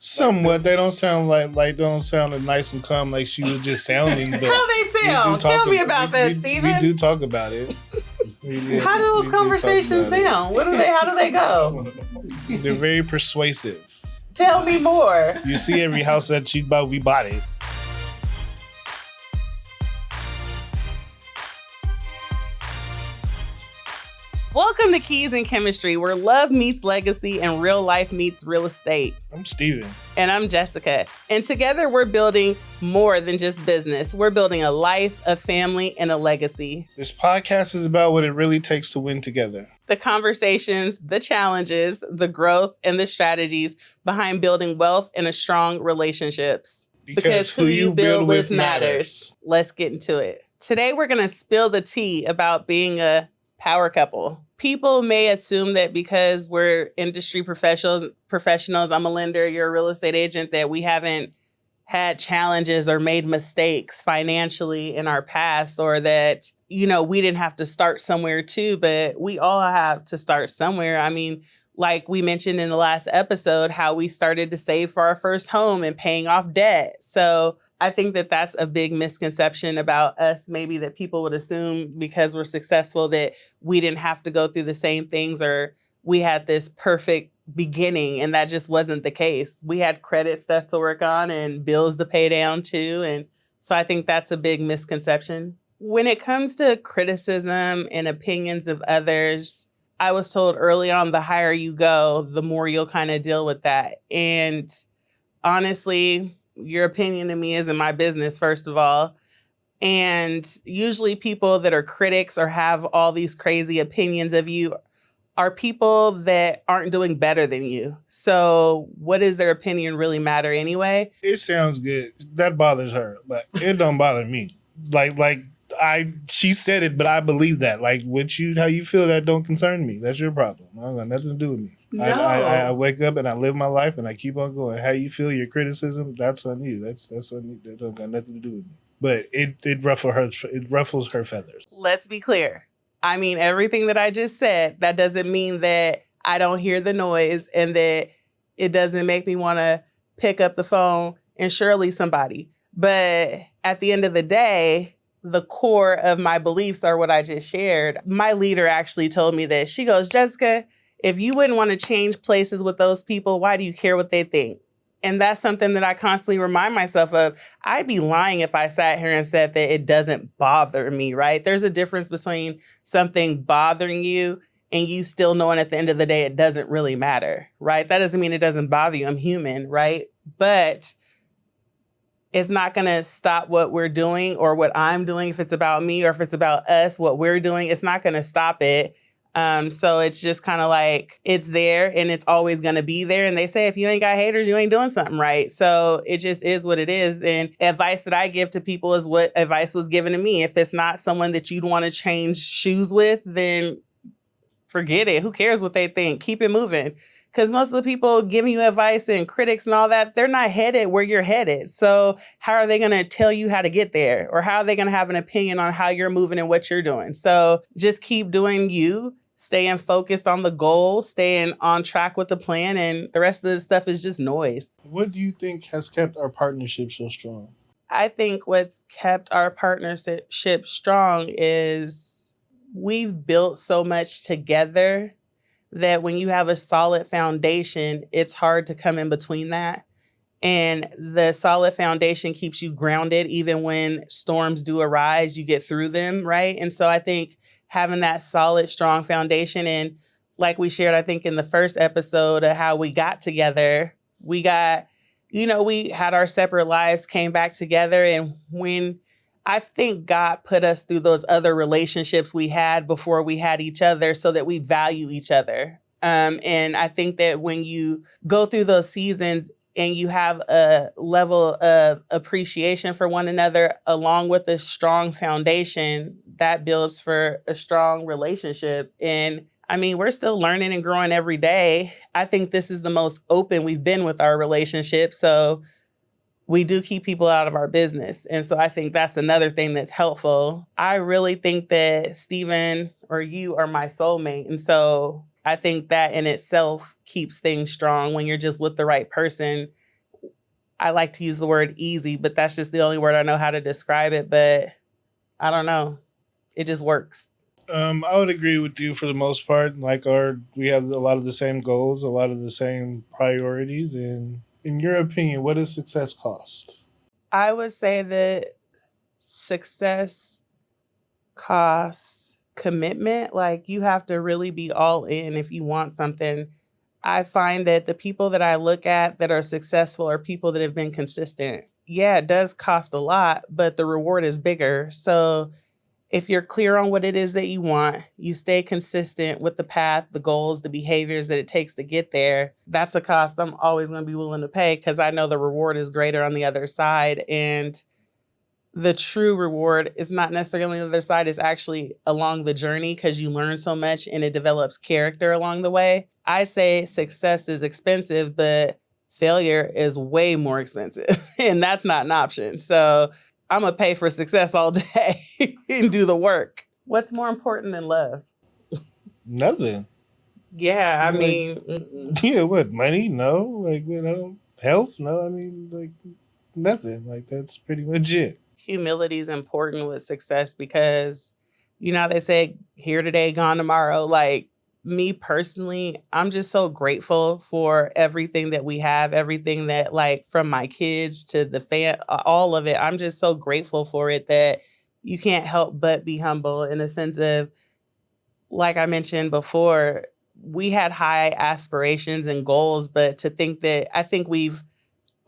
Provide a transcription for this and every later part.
Somewhat. They don't sound like don't sound nice and calm like she was just sounding. But how they sound? Tell me about that, Steven. We do talk about it. How do those conversations sound? How do they go? They're very persuasive. Tell me more. You see every house that she bought, we bought it. Welcome to Keys and Chemistry, where love meets legacy and real life meets real estate. I'm Steven. And I'm Jessica. And together we're building more than just business. We're building a life, a family, and a legacy. This podcast is about what it really takes to win together. The conversations, the challenges, the growth, and the strategies behind building wealth and a strong relationships. Because who you build with matters. Let's get into it. Today we're going to spill the tea about being a power couple. People may assume that because we're industry professionals, I'm a lender, you're a real estate agent, that we haven't had challenges or made mistakes financially in our past, or that, we didn't have to start somewhere too, but we all have to start somewhere. I mean, like we mentioned in the last episode, how we started to save for our first home and paying off debt. So I think that that's a big misconception about us, maybe, that people would assume because we're successful that we didn't have to go through the same things, or we had this perfect beginning, and that just wasn't the case. We had credit stuff to work on and bills to pay down too. And so I think that's a big misconception. When it comes to criticism and opinions of others, I was told early on, the higher you go, the more you'll kind of deal with that. And honestly, your opinion to me isn't my business, first of all. And usually people that are critics or have all these crazy opinions of you are people that aren't doing better than you. So what does their opinion really matter anyway? It sounds good. That bothers her, but it don't bother me. She said it, but I believe that. Like, how you feel, that don't concern me. That's your problem. I don't got nothing to do with me. No. I wake up and I live my life and I keep on going. How you feel, your criticism, that's on you. That's on you. That don't got nothing to do with me. But it ruffles her feathers. Let's be clear. I mean, everything that I just said, that doesn't mean that I don't hear the noise and that it doesn't make me want to pick up the phone and Shirley somebody. But at the end of the day, the core of my beliefs are what I just shared. My leader actually told me this. She goes, Jessica, if you wouldn't want to change places with those people, why do you care what they think? And that's something that I constantly remind myself of. I'd be lying if I sat here and said that it doesn't bother me, right? There's a difference between something bothering you and you still knowing at the end of the day it doesn't really matter, right? That doesn't mean it doesn't bother you. I'm human, right? But it's not going to stop what we're doing or what I'm doing. If it's about me or if it's about us, what we're doing, it's not going to stop it. So it's just kind of like, it's there and it's always going to be there. And they say, if you ain't got haters, you ain't doing something right. So it just is what it is. And advice that I give to people is what advice was given to me. If it's not someone that you'd want to change shoes with, then forget it. Who cares what they think? Keep it moving. Because most of the people giving you advice and critics and all that, they're not headed where you're headed. So how are they going to tell you how to get there? Or how are they going to have an opinion on how you're moving and what you're doing? So just keep doing you, staying focused on the goal, staying on track with the plan, and the rest of the stuff is just noise. What do you think has kept our partnership so strong? I think what's kept our partnership strong is we've built so much together that when you have a solid foundation, it's hard to come in between that. And the solid foundation keeps you grounded. Even when storms do arise, you get through them, right? And so I think having that solid, strong foundation, and like we shared, I think in the first episode of how we got together, we had our separate lives, came back together. And when I think God put us through those other relationships we had before we had each other so that we value each other. And I think that when you go through those seasons and you have a level of appreciation for one another, along with a strong foundation, that builds for a strong relationship. And I mean, we're still learning and growing every day. I think this is the most open we've been with our relationship. So we do keep people out of our business. And so I think that's another thing that's helpful. I really think that Steven or you are my soulmate. And so I think that in itself keeps things strong when you're just with the right person. I like to use the word easy, but that's just the only word I know how to describe it. But I don't know. It just works. I would agree with you for the most part. Like we have a lot of the same goals, a lot of the same priorities. And in your opinion, what does success cost? I would say that success costs commitment. Like you have to really be all in if you want something. I find that the people that I look at that are successful are people that have been consistent. Yeah, it does cost a lot, but the reward is bigger. So if you're clear on what it is that you want, you stay consistent with the path, the goals, the behaviors that it takes to get there, that's a cost I'm always going to be willing to pay because I know the reward is greater on the other side. And the true reward is not necessarily on the other side, it's actually along the journey because you learn so much and it develops character along the way. I say success is expensive, but failure is way more expensive. And that's not an option. So I'm going to pay for success all day and do the work. What's more important than love? Nothing. Yeah, I Like, mean, yeah, what? Money? No. Like, health? No. I mean, like, nothing. Like, that's pretty much it. humility is important with success because, you know, how they say here today, gone tomorrow. Like me personally, I'm just so grateful for everything that we have, everything that like from my kids to the all of it. I'm just so grateful for it that you can't help but be humble in a sense of, like I mentioned before, we had high aspirations and goals, but to think that I think we've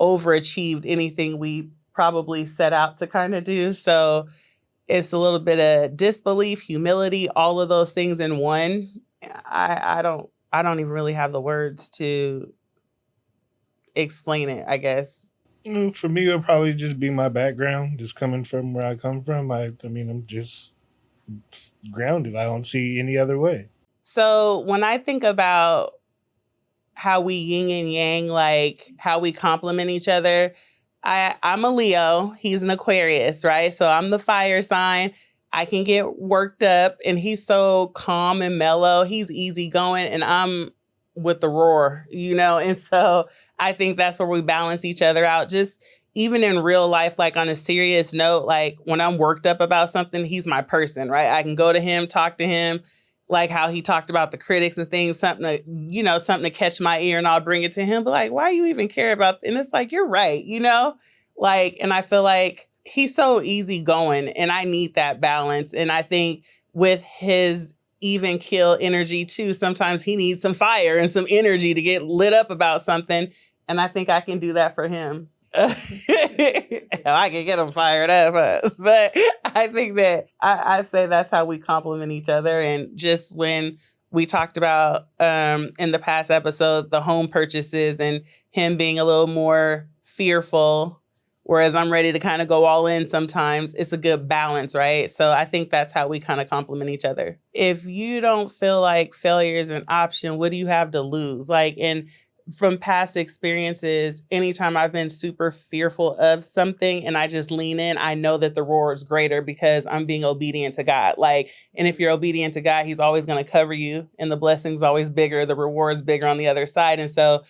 overachieved anything we probably set out to kind of do. So it's a little bit of disbelief, humility, all of those things in one. I don't even really have the words to explain it, I guess. For me, it'll probably just be my background, just coming from where I come from. I mean, I'm just grounded. I don't see any other way. So when I think about how we yin and yang, like how we complement each other. I'm a Leo. He's an Aquarius, right? So I'm the fire sign. I can get worked up and he's so calm and mellow. He's easygoing and I'm with the roar, you know? And so I think that's where we balance each other out. Just even in real life, like on a serious note, like when I'm worked up about something, he's my person, right? I can go to him, talk to him, like how he talked about the critics and things, something to, something to catch my ear and I'll bring it to him. But like, why you even care about? And it's like, you're right, like, and I feel like he's so easygoing and I need that balance. And I think with his even kill energy too, sometimes he needs some fire and some energy to get lit up about something. And I think I can do that for him. I can get them fired up, but I think that I say that's how we complement each other. And just when we talked about in the past episode, the home purchases and him being a little more fearful, whereas I'm ready to kind of go all in sometimes, it's a good balance, right? So I think that's how we kind of complement each other. If you don't feel like failure is an option, what do you have to lose? Like, and from past experiences, anytime I've been super fearful of something and I just lean in, I know that the roar is greater because I'm being obedient to God. Like, and if you're obedient to God, he's always going to cover you and the blessing's always bigger. The reward's bigger on the other side. And so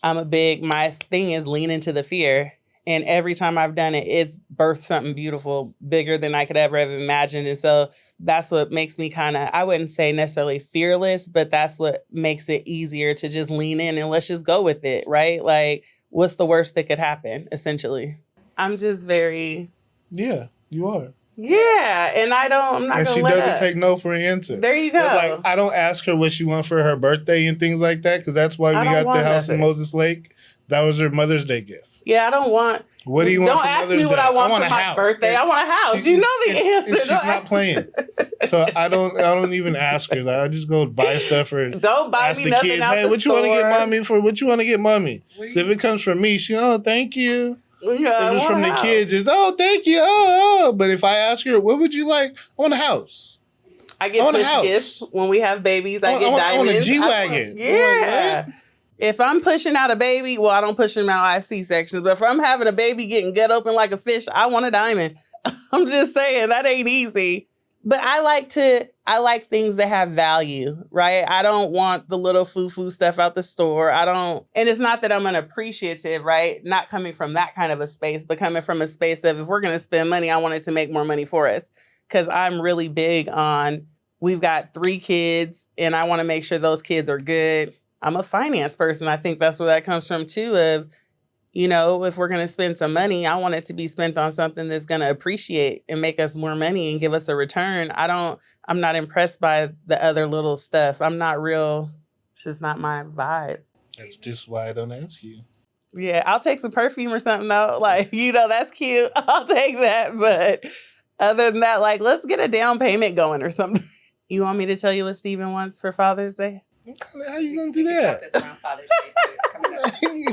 my thing is lean into the fear. And every time I've done it, it's birthed something beautiful, bigger than I could ever have imagined. And so that's what makes me kind of, I wouldn't say necessarily fearless, but that's what makes it easier to just lean in and let's just go with it, right? Like, what's the worst that could happen, essentially? I'm just very... Yeah, you are. Yeah, and I'm not going to let up. And she doesn't take no for an answer. There you go. But like, I don't ask her what she wants for her birthday and things like that, because that's why we got the house in Moses Lake. That was her Mother's Day gift. Yeah, I don't want... What do you want for Mother's Day? Don't ask me what I want for my birthday. I want a house. You know the answer. She's not playing. So I don't even ask her. Like, I just go buy stuff for. Don't buy ask me the nothing kids, out hey, the what you store. want to get mommy for? What you want to get mommy? So if it comes from me, thank you. Yeah, if it's from the kids, it's thank you. Oh. But if I ask her, what would you like? I want a house. I get push gifts when we have babies. I get diamonds. I want a G-Wagon. Yeah. If I'm pushing out a baby, well, I don't push them out. I have C-sections. But if I'm having a baby getting gut open like a fish, I want a diamond. I'm just saying, that ain't easy. But I like things that have value, right? I don't want the little foo-foo stuff out the store. And it's not that I'm unappreciative, right? Not coming from that kind of a space, but coming from a space of, if we're going to spend money, I want it to make more money for us. Because I'm really big on, we've got 3 kids and I want to make sure those kids are good. I'm a finance person. I think that's where that comes from too, of, you know, if we're going to spend some money, I want it to be spent on something that's going to appreciate and make us more money and give us a return. I'm not impressed by the other little stuff. It's just not my vibe. That's just why I don't ask you. Yeah, I'll take some perfume or something though. Like, you know, that's cute. I'll take that. But other than that, like, let's get a down payment going or something. You want me to tell you what Steven wants for Father's Day? How you gonna do that?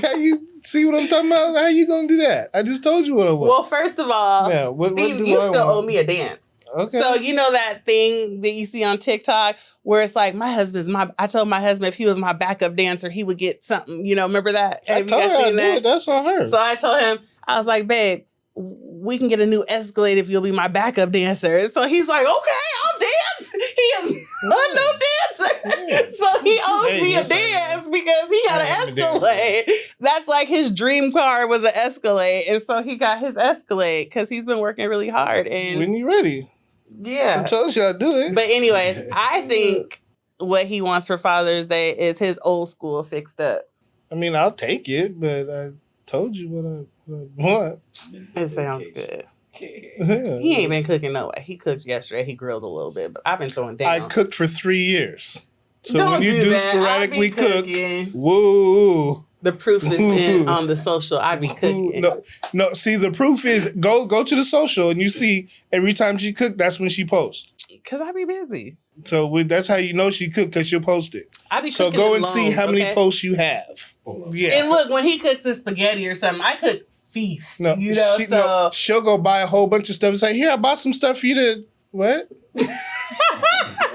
How you see what I'm talking about? How you gonna do that? I just told you what I want. Well, first of all, yeah, Steve, you still owe me a dance. Okay. So you know that thing that you see on TikTok where it's like, I told my husband if he was my backup dancer, he would get something. You know, remember that? I told her I'd do it. That's on her. So I told him, I was like, babe, we can get a new Escalade if you'll be my backup dancer. So he's like, okay, I'll dance. He is no dancer. Yeah. So he owes me a dance because he got an Escalade. That's like his dream car was an Escalade. And so he got his Escalade because he's been working really hard. And when you ready. Yeah. I told you I'd do it. But anyways, I think what he wants for Father's Day is his old school fixed up. I mean, I'll take it, but I told you what I want. It sounds good. He ain't been cooking no way. He cooked yesterday. He grilled a little bit, but I've been throwing down. I cooked for 3 years. So Don't when you do sporadically cook, woo. The proof is on the social. I be cooking. No. See, the proof is go to the social and you see every time she cook, that's when she posts. Cause I be busy. So that's how you know she cooked, because she'll post it. I be so cooking go and alone, see how many posts you have. Yeah. And look, when he cooks the spaghetti or something, I cook feast. No, you know, she'll go buy a whole bunch of stuff and say, "Here, I bought some stuff for you to what."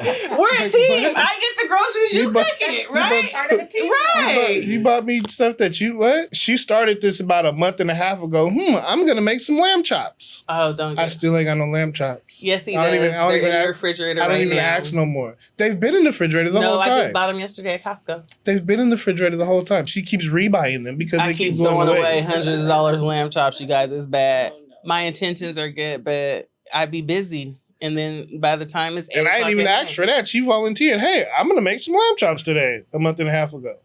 We're a team. I get the groceries, you cook it, right? You bought me stuff that you what? She started this about a month and a half ago. I'm gonna make some lamb chops. Oh, don't. I still ain't got no lamb chops. Yes, he does. They're in the refrigerator. I don't even ask no more. They've been in the refrigerator the whole time. No, I just bought them yesterday at Costco. They've been in the refrigerator the whole time. She keeps rebuying them because they keep going throwing away hundreds of dollars lamb chops. You guys, it's bad. My intentions are good, but I be busy. And then by the time it's 8 and I didn't even ask for that. She volunteered. Hey, I'm going to make some lamb chops today, a month and a half ago.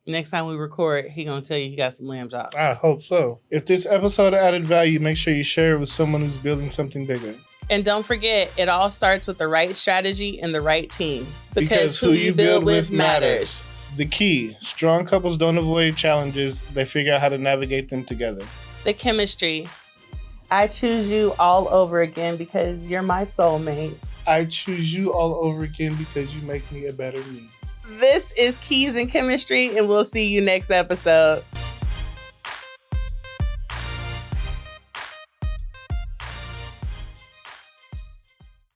Next time we record, he going to tell you he got some lamb chops. I hope so. If this episode added value, make sure you share it with someone who's building something bigger. And don't forget, it all starts with the right strategy and the right team. Because who you build with matters. The key, strong couples don't avoid challenges. They figure out how to navigate them together. The chemistry. I choose you all over again because you're my soulmate. I choose you all over again because you make me a better me. This is Keys and Chemistry, and we'll see you next episode.